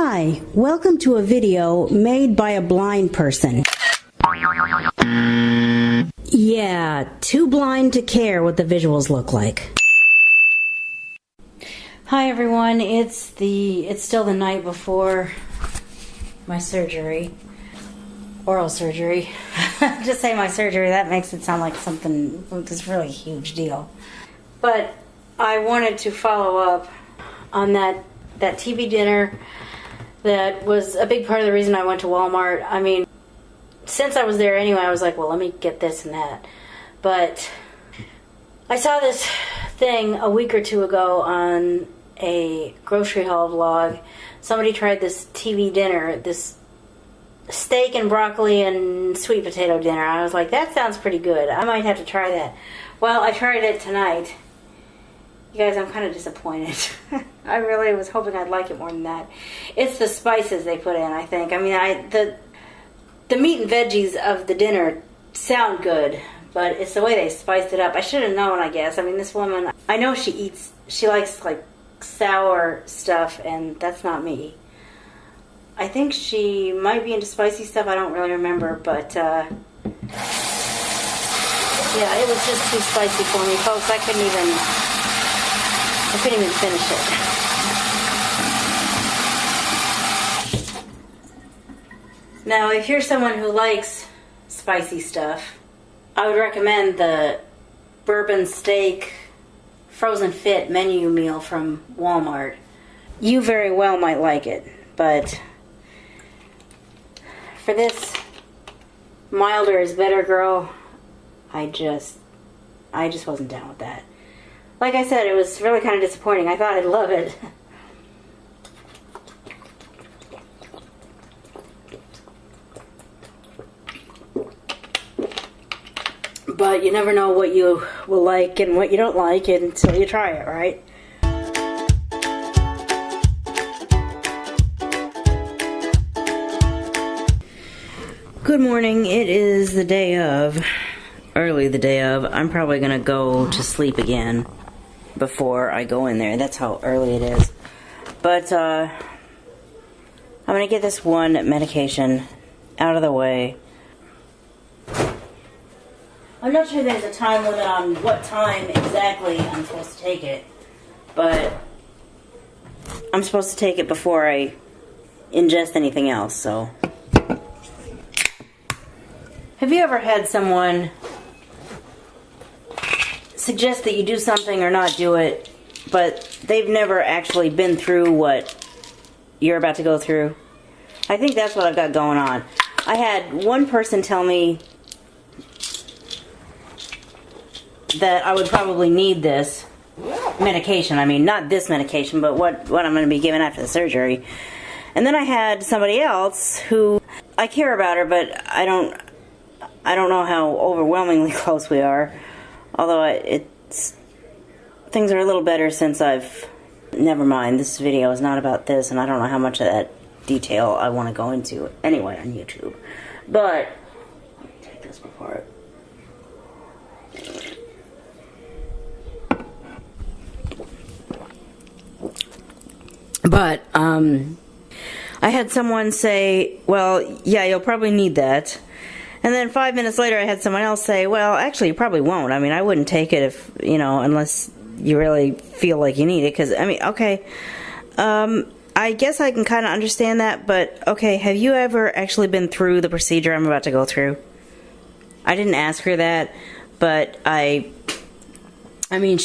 Hi, welcome to a video made by a blind person. Yeah, too blind to care what the visuals look like. Hi everyone, it's still the night before my surgery. Oral surgery. Just say my surgery, that makes it sound like something that's really a huge deal. But I wanted to follow up on that TV dinner that was a big part of the reason I went to Walmart. I mean, since I was there anyway, I was like, well, let me get this and that. But I saw this thing a week or two ago on a grocery haul vlog. Somebody tried this TV dinner, this steak and broccoli and sweet potato dinner. I was like, that sounds pretty good. I might have to try that. Well, I tried it tonight. You guys, I'm kind of disappointed. I really was hoping I'd like it more than that. It's the spices they put in, I think. I mean, the meat and veggies of the dinner sound good, but it's the way they spiced it up. I should have known, I guess. I mean, this woman, I know she likes like sour stuff, and that's not me. I think she might be into spicy stuff. I don't really remember, but yeah, it was just too spicy for me, folks. I couldn't even finish it. Now, if you're someone who likes spicy stuff, I would recommend the bourbon steak frozen fit menu meal from Walmart. You very well might like it, but for this milder is better girl, I just wasn't down with that. Like I said, it was really kind of disappointing. I thought I'd love it. But you never know what you will like and what you don't like until you try it, right? Good morning. It is the day of, early the day of. I'm probably going to go to sleep again before I go in there. That's how early it is. But I'm going to get this one medication out of the way. I'm not sure there's a time limit on what time exactly I'm supposed to take it, but I'm supposed to take it before I ingest anything else, so. Have you ever had someone suggest that you do something or not do it, but they've never actually been through what you're about to go through? I think that's what I've got going on. I had one person tell me that I would probably need this medication. I mean, not this medication, but what I'm going to be given after the surgery. And then I had somebody else who, I care about her, but I don't know how overwhelmingly close we are. Although things are a little better since never mind, this video is not about this, and I don't know how much of that detail I want to go into anyway on YouTube. But, let me take this apart. But, I had someone say, well, yeah, you'll probably need that. And then 5 minutes later, I had someone else say, well, actually, you probably won't. I mean, I wouldn't take it if, unless you really feel like you need it. Because, I mean, okay, I guess I can kind of understand that. But, okay, have you ever actually been through the procedure I'm about to go through? I didn't ask her that, but I mean,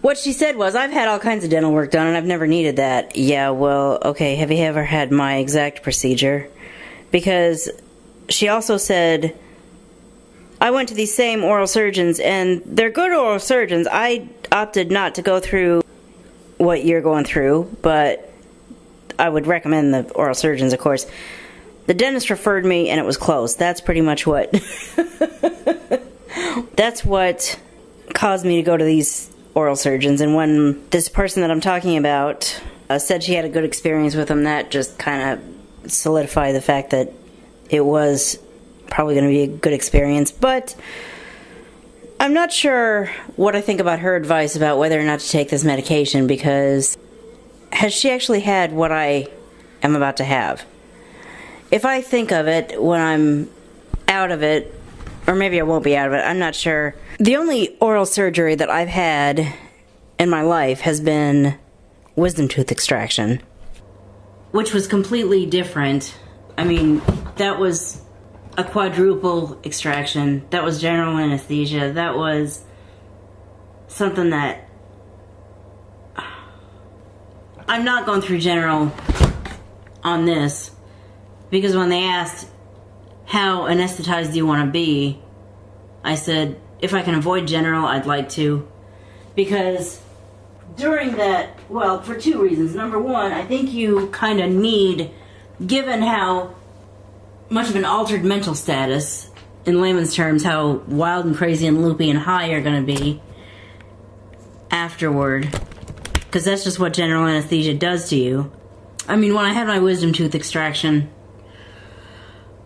what she said was, I've had all kinds of dental work done, and I've never needed that. Yeah, well, okay, have you ever had my exact procedure? Because she also said, I went to these same oral surgeons, and they're good oral surgeons. I opted not to go through what you're going through, but I would recommend the oral surgeons, of course. The dentist referred me, and it was close. That's pretty much what... That's what caused me to go to these oral surgeons. And when this person that I'm talking about said she had a good experience with them, that just kind of solidified the fact that it was probably going to be a good experience. But I'm not sure what I think about her advice about whether or not to take this medication, because has she actually had what I am about to have? If I think of it when I'm out of it, or maybe I won't be out of it, I'm not sure. The only oral surgery that I've had in my life has been wisdom tooth extraction, which was completely different. I mean, that was a quadruple extraction. That was general anesthesia. That was something that... I'm not going through general on this, because when they asked, how anesthetized do you want to be, I said, if I can avoid general, I'd like to. Because during that, well, for two reasons. Number one, I think you kind of need, given how much of an altered mental status, in layman's terms, how wild and crazy and loopy and high you're going to be afterward. Because that's just what general anesthesia does to you. I mean, when I had my wisdom tooth extraction,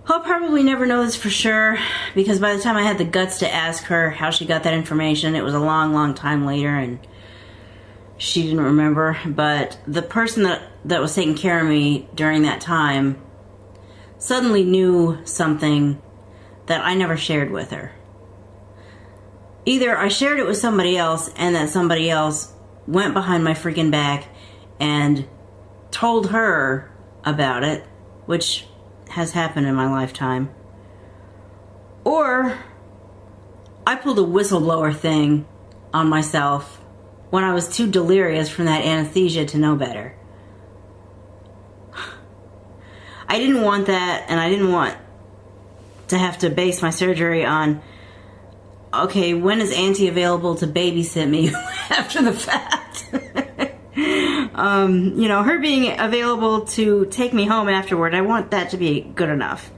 I'll probably never know this for sure, because by the time I had the guts to ask her how she got that information, it was a long, long time later, and she didn't remember. But the person that was taking care of me during that time suddenly knew something that I never shared with her. Either I shared it with somebody else, and that somebody else went behind my freaking back and told her about it, which has happened in my lifetime, or I pulled a whistleblower thing on myself when I was too delirious from that anesthesia to know better. I didn't want that, and I didn't want to have to base my surgery on, okay, when is Auntie available to babysit me after the fact? You know, her being available to take me home afterward, I want that to be good enough.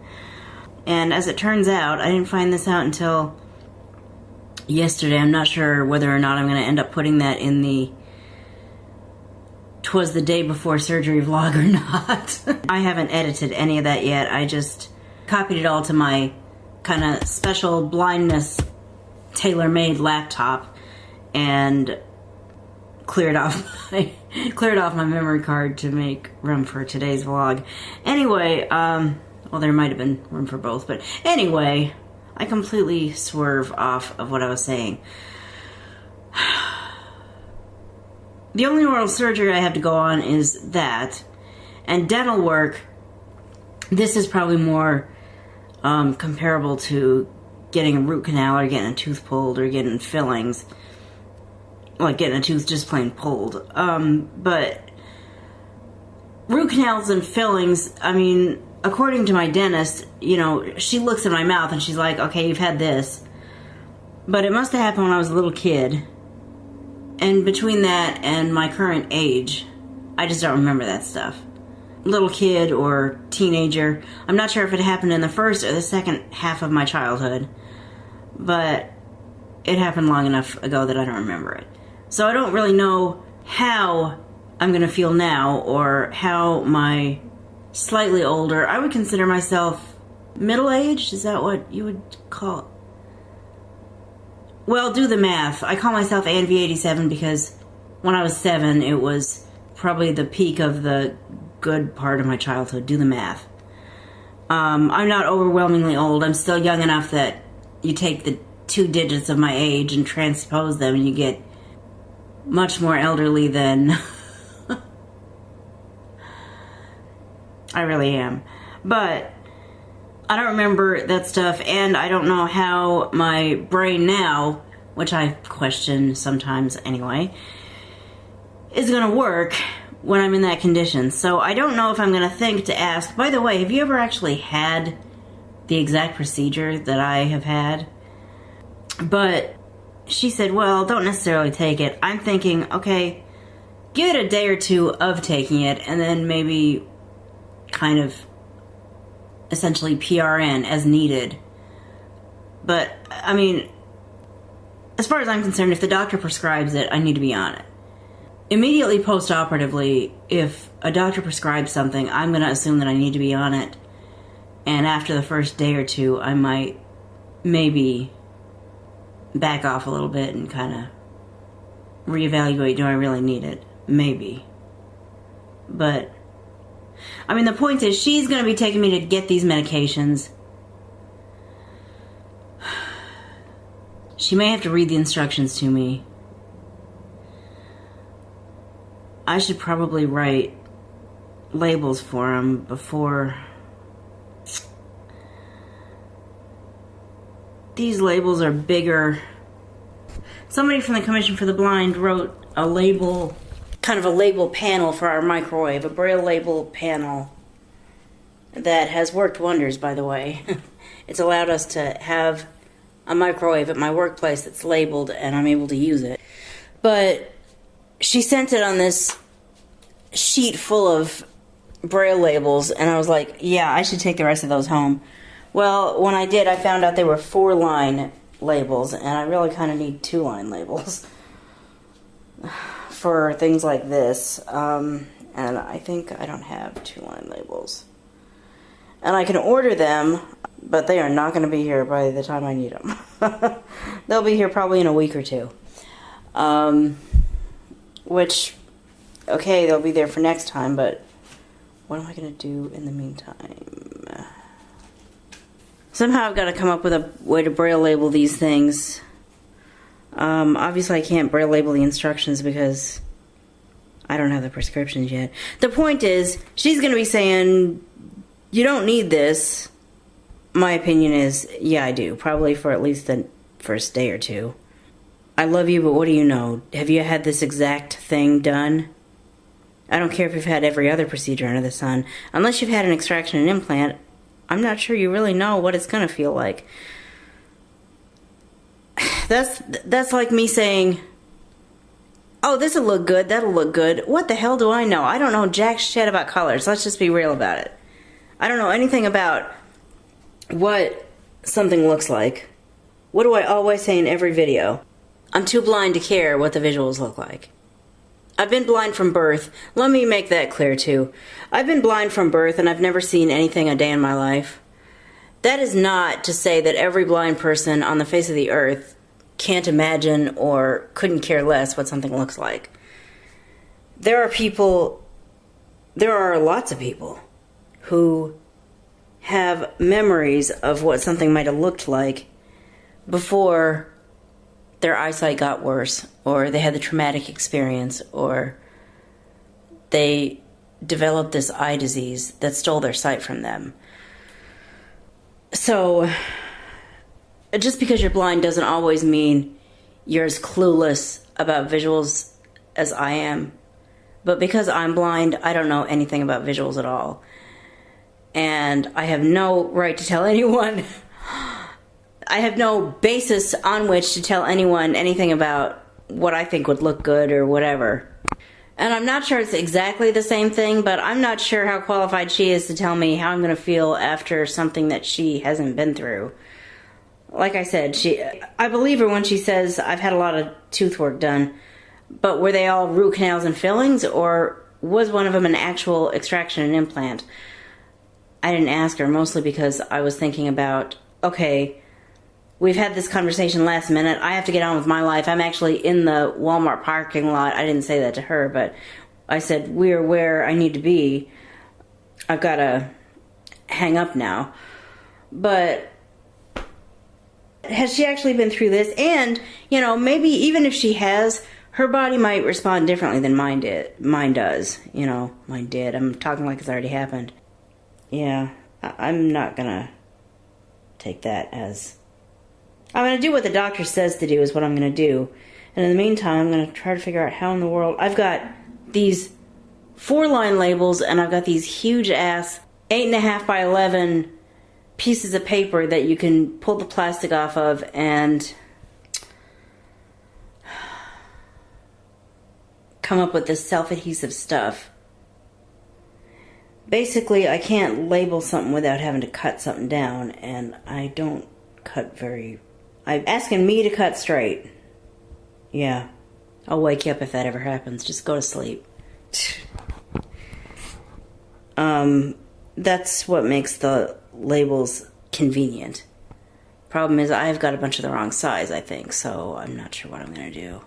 And as it turns out, I didn't find this out until yesterday. I'm not sure whether or not I'm going to end up putting that in the "'twas the day before surgery" vlog or not. I haven't edited any of that yet. I just copied it all to my kind of special blindness tailor-made laptop and cleared off my memory card to make room for today's vlog. Anyway, well, there might have been room for both, but anyway, I completely swerve off of what I was saying. The only oral surgery I have to go on is that, and dental work. This is probably more comparable to getting a root canal or getting a tooth pulled or getting fillings. Like getting a tooth just plain pulled. But root canals and fillings, I mean, according to my dentist, you know, she looks at my mouth and she's like, okay, you've had this. But it must have happened when I was a little kid. And between that and my current age, I just don't remember that stuff. Little kid or teenager. I'm not sure if it happened in the first or the second half of my childhood. But it happened long enough ago that I don't remember it. So I don't really know how I'm going to feel now, or how my slightly older, I would consider myself middle-aged? Is that what you would call it? Well, do the math. I call myself ANV87 because when I was 7, it was probably the peak of the good part of my childhood. Do the math. I'm not overwhelmingly old. I'm still young enough that you take the 2 digits of my age and transpose them and you get much more elderly than I really am. But I don't remember that stuff, and I don't know how my brain now, which I question sometimes anyway, is going to work when I'm in that condition. So I don't know if I'm going to think to ask, by the way, have you ever actually had the exact procedure that I have had? But she said, well, don't necessarily take it. I'm thinking, okay, give it a day or two of taking it, and then maybe kind of essentially PRN as needed. But, I mean, as far as I'm concerned, if the doctor prescribes it, I need to be on it. Immediately post-operatively, if a doctor prescribes something, I'm going to assume that I need to be on it. And after the first day or two, I might maybe back off a little bit and kind of reevaluate, do I really need it? Maybe. But, I mean, the point is, she's going to be taking me to get these medications. She may have to read the instructions to me. I should probably write labels for them before. These labels are bigger. Somebody from the Commission for the Blind wrote a label, kind of a label panel for our microwave, a braille label panel that has worked wonders, by the way. It's allowed us to have a microwave at my workplace that's labeled, and I'm able to use it. But she sent it on this sheet full of braille labels, and I was like, yeah, I should take the rest of those home. Well, when I did, I found out they were 4-line labels, and I really kind of need 2-line labels for things like this. And I think I don't have 2-line labels. And I can order them, but they are not going to be here by the time I need them. They'll be here probably in a week or two. Which, okay, they'll be there for next time, but what am I going to do in the meantime? Somehow I've got to come up with a way to braille label these things. Obviously I can't braille label the instructions because I don't have the prescriptions yet. The point is, she's going to be saying, you don't need this. My opinion is, yeah, I do. Probably for at least the first day or two. I love you, but what do you know? Have you had this exact thing done? I don't care if you've had every other procedure under the sun. Unless you've had an extraction and implant, I'm not sure you really know what it's going to feel like. That's like me saying, oh, this'll look good, that'll look good. What the hell do I know? I don't know jack shit about colors. Let's just be real about it. I don't know anything about what something looks like. What do I always say in every video? I'm too blind to care what the visuals look like. I've been blind from birth. Let me make that clear too. I've been blind from birth and I've never seen anything a day in my life. That is not to say that every blind person on the face of the earth can't imagine or couldn't care less what something looks like. There are lots of people who have memories of what something might have looked like before their eyesight got worse, or they had the traumatic experience, or they developed this eye disease that stole their sight from them. So, just because you're blind doesn't always mean you're as clueless about visuals as I am. But because I'm blind, I don't know anything about visuals at all. And I have no right to tell anyone... I have no basis on which to tell anyone anything about what I think would look good or whatever. And I'm not sure it's exactly the same thing, but I'm not sure how qualified she is to tell me how I'm going to feel after something that she hasn't been through. Like I said, I believe her when she says, I've had a lot of tooth work done, but were they all root canals and fillings, or was one of them an actual extraction and implant? I didn't ask her, mostly because I was thinking about, okay, we've had this conversation last minute. I have to get on with my life. I'm actually in the Walmart parking lot. I didn't say that to her, but I said, we're where I need to be. I've got to hang up now. But has she actually been through this? And, you know, maybe even if she has, her body might respond differently than mine does. You know, mine did. I'm talking like it's already happened. Yeah, I'm not going to take that as... I'm going to do what the doctor says to do is what I'm going to do. And in the meantime, I'm going to try to figure out how in the world... I've got these 4-line labels, and I've got these huge-ass 8.5 by 11 pieces of paper that you can pull the plastic off of and come up with this self-adhesive stuff. Basically, I can't label something without having to cut something down, and I don't cut very... I'm asking me to cut straight. Yeah. I'll wake you up if that ever happens. Just go to sleep. That's what makes the labels convenient. Problem is, I've got a bunch of the wrong size, I think, so I'm not sure what I'm going to do.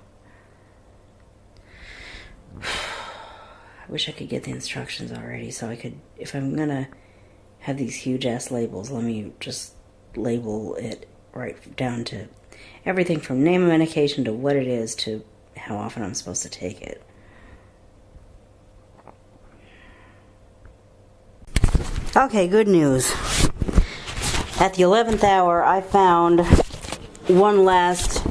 I wish I could get the instructions already so I could, if I'm gonna have these huge ass labels, let me just label it right down to everything from name of medication to what it is to how often I'm supposed to take it. Okay, good news. At the 11th hour, I found one last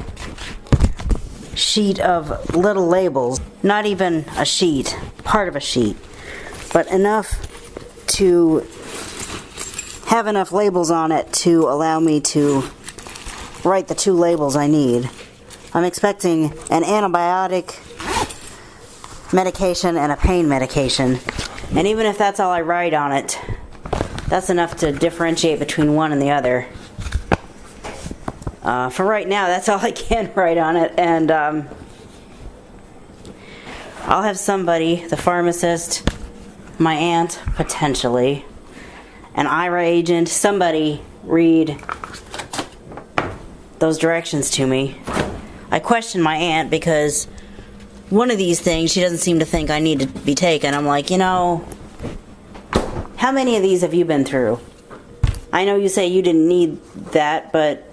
sheet of little labels. Not even a sheet, part of a sheet, but enough to have enough labels on it to allow me to write the 2 labels I need. I'm expecting an antibiotic medication and a pain medication. And even if that's all I write on it, that's enough to differentiate between one and the other. For right now, that's all I can write on it. And I'll have somebody, the pharmacist, my aunt, potentially, an IRA agent, somebody read those directions to me. I question my aunt because one of these things she doesn't seem to think I need to be taken. I'm like, you know, how many of these have you been through? I know you say you didn't need that, but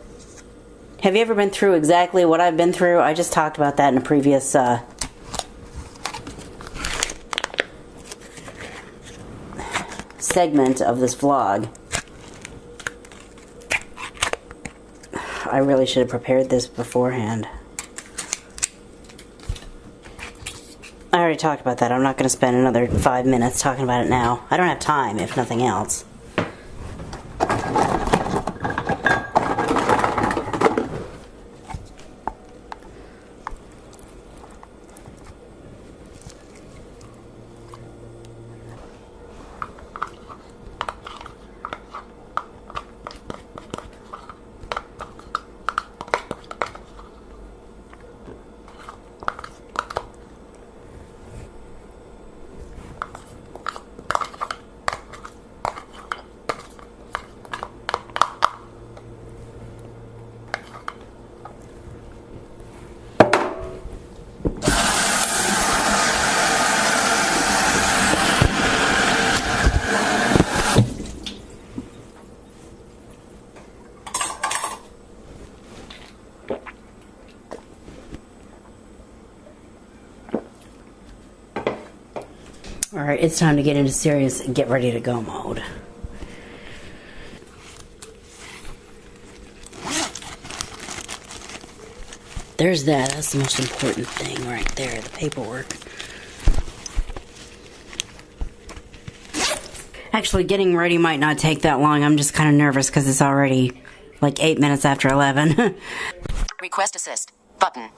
have you ever been through exactly what I've been through? I just talked about that in a previous segment of this vlog. I really should have prepared this beforehand. I already talked about that. I'm not going to spend another 5 minutes talking about it now. I don't have time, if nothing else. Alright, it's time to get into serious and get ready to go mode. There's that. That's the most important thing right there, the paperwork. Actually, getting ready might not take that long. I'm just kind of nervous because it's already like 8 minutes after 11. Request assist. Button.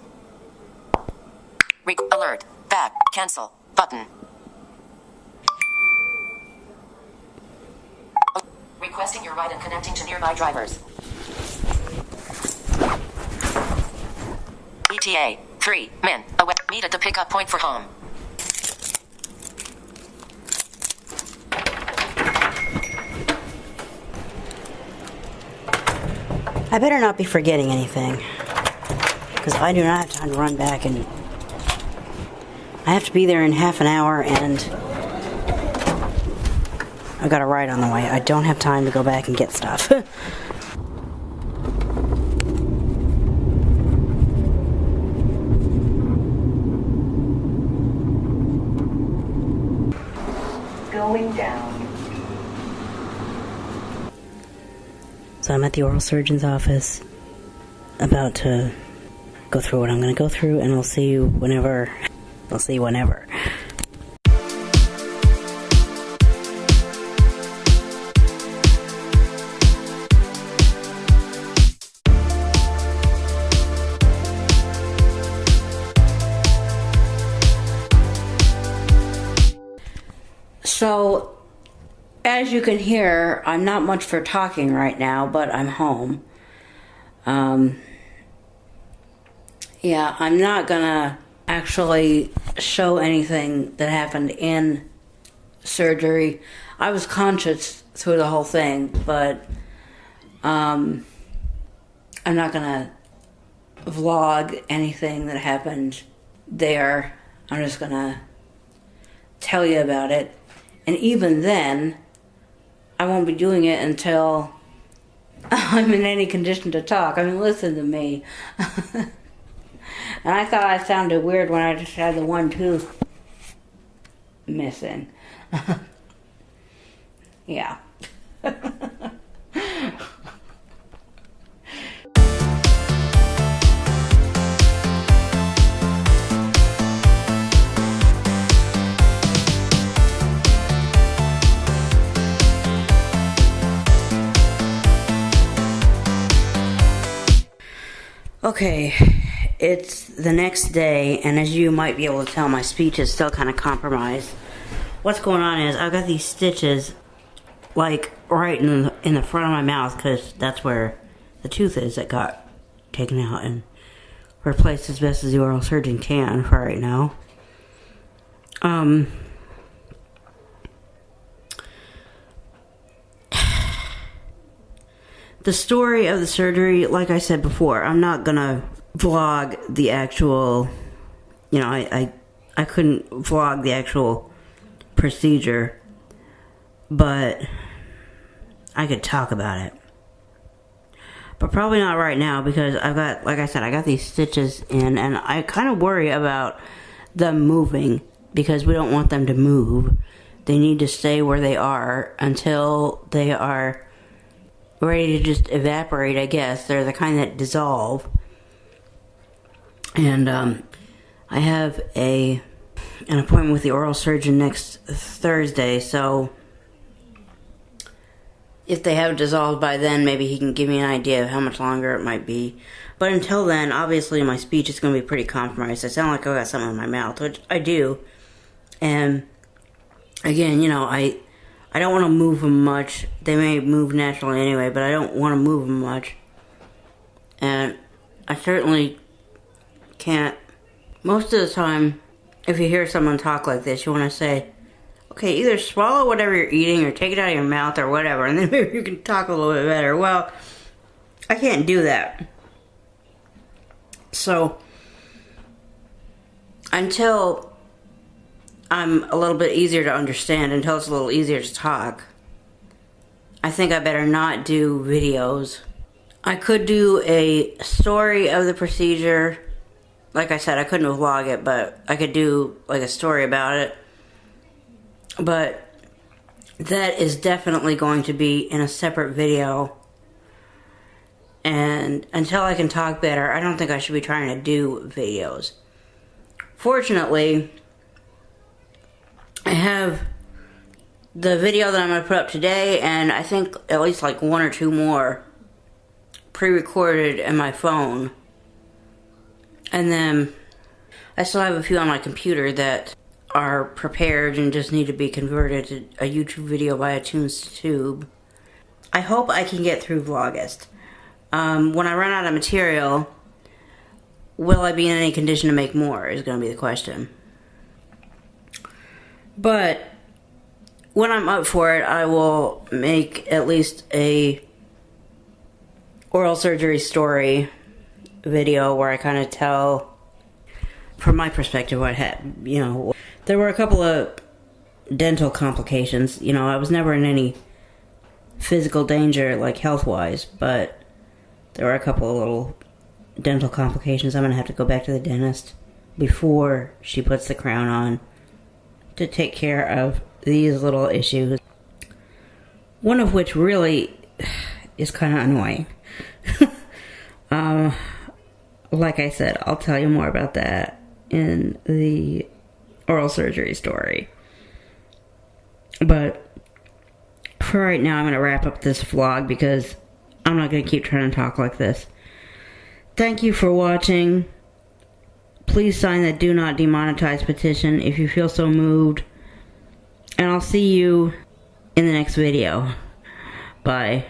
Alert. Back. Cancel. Button. Requesting your ride and connecting to nearby drivers. ETA. 3 men. Away. Meet at the pickup point for home. I better not be forgetting anything, because I do not have time to run back, and I have to be there in half an hour, and I got a ride on the way. I don't have time to go back and get stuff. Going down. So I'm at the oral surgeon's office, about to go through what I'm going to go through, and I'll see you whenever. I'll see you whenever. So, as you can hear, I'm not much for talking right now, but I'm home. Yeah, I'm not gonna actually show anything that happened in surgery. I was conscious through the whole thing, but I'm not gonna vlog anything that happened there. I'm just gonna tell you about it. And even then, I won't be doing it until I'm in any condition to talk. I mean, listen to me. And I thought I sounded weird when I just had the one tooth missing. Yeah. Okay, it's the next day, and as you might be able to tell, my speech is still kind of compromised. What's going on is I've got these stitches, like, right in the front of my mouth, because that's where the tooth is that got taken out and replaced as best as the oral surgeon can for right now. The story of the surgery, like I said before, I'm not gonna vlog the actual, you know, I couldn't vlog the actual procedure, but I could talk about it. But probably not right now, because I've got, like I said, I got these stitches in, and I kind of worry about them moving, because we don't want them to move. They need to stay where they are until they are ready to just evaporate, I guess. They're the kind that dissolve. And I have an appointment with the oral surgeon next Thursday, so if they have dissolved by then, maybe he can give me an idea of how much longer it might be. But until then, obviously my speech is going to be pretty compromised. I sound like I got something in my mouth, which I do. And again, you know, I don't want to move them much. They may move naturally anyway, but I don't want to move them much. And I certainly can't. Most of the time, if you hear someone talk like this, you want to say, okay, either swallow whatever you're eating or take it out of your mouth or whatever, and then maybe you can talk a little bit better. Well, I can't do that. So, until I'm a little bit easier to understand, until it's a little easier to talk, I think I better not do videos. I could do a story of the procedure. Like I said, I couldn't vlog it, but I could do like a story about it. But that is definitely going to be in a separate video. And until I can talk better, I don't think I should be trying to do videos. Fortunately, I have the video that I'm going to put up today, and I think at least like one or two more pre-recorded in my phone. And then I still have a few on my computer that are prepared and just need to be converted to a YouTube video by iTunes Tube. I hope I can get through Vlogust. When I run out of material, will I be in any condition to make more is going to be the question. But when I'm up for it, I will make at least a oral surgery story video where I kind of tell, from my perspective, what happened. You know, there were a couple of dental complications. You know, I was never in any physical danger, like health-wise, but there were a couple of little dental complications. I'm going to have to go back to the dentist before she puts the crown on to take care of these little issues. One of which really is kind of annoying. Like I said, I'll tell you more about that in the oral surgery story. But for right now, I'm going to wrap up this vlog because I'm not going to keep trying to talk like this. Thank you for watching. Please sign the Do Not Demonetize petition if you feel so moved. And I'll see you in the next video. Bye.